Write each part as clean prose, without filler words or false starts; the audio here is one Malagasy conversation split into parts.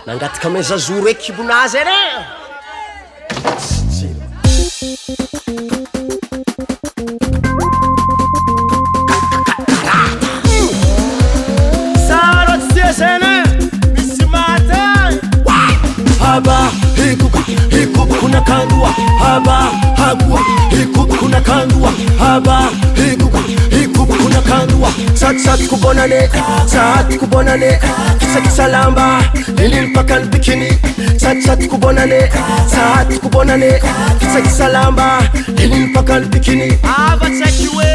nangatika mezazoro eky kibonazy ere saro tiesene misimata haba hikuka hikup kuna kandua haba hagua hikup kuna kandua haba hikuka hikup kuna kandua sat kubonane kisa lamba lilil pakan bikini sat kubonane kisa lamba lilil pakan bikini ava tsekiwe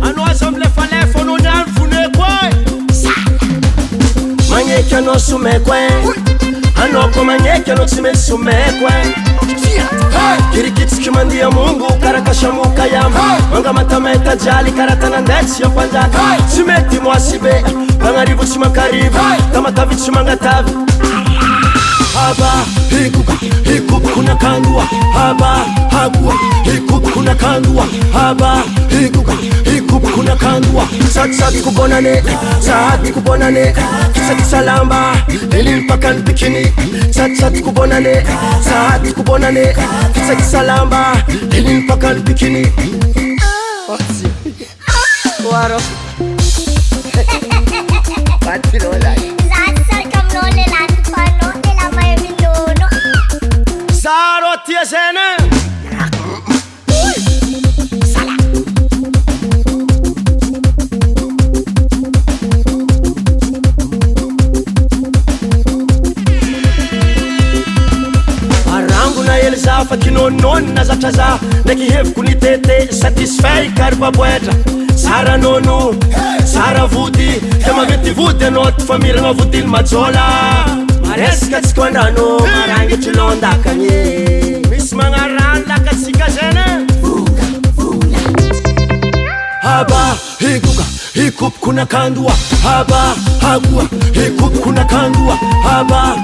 ano assemble fale no nan fune kwa manyeke no sumekwe ano ko manyeke no sumekwe kirikiti kimandia Mungu karakashamuka yamba wanga matameta jali karatana ndetsi ya panjaka simeti mwasibe bangaribu simakaribu tamata vichimanga tavi haba hikup kuna kandua haba hagua hikup kuna kandua haba hikup kuna kandua sat kubonane kisa lamba lilil pakan bikini sat kubonane kisa lamba lilil pakan bikini waro patirola Saro tiesene Arangu na elzafa kinonon na zatraza Naki kunitete satisfait karba boetra Sara nono, sara vudi Kama veti vudi anot famira nga vudil majola Mareska tsikondano marangi chilonda kanye Miss mangaranda katsika zene Haba hikup kuna kandua Haba hagua hikup kuna kandua Haba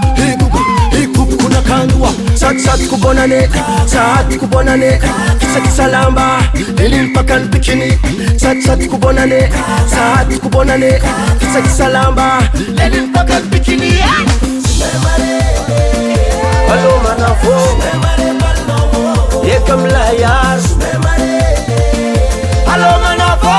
hikup kuna kandua Sat kubonane kisa lamba lilil pakan bikini Sat kubonane kisa lamba lilil pakan bikini Hello manafo Yekam layar Hello manafo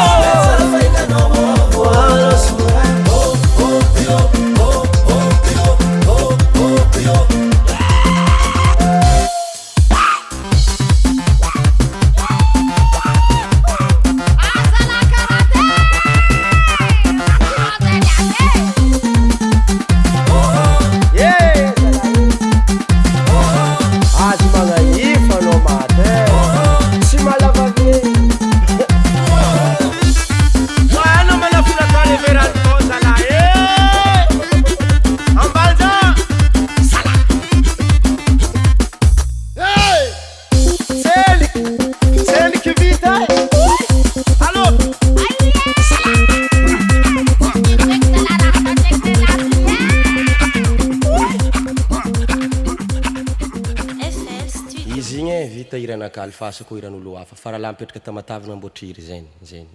Vita irana kalfasa ko iran'olo hafa faralahy mipetraka tamatavy namboatriry zeny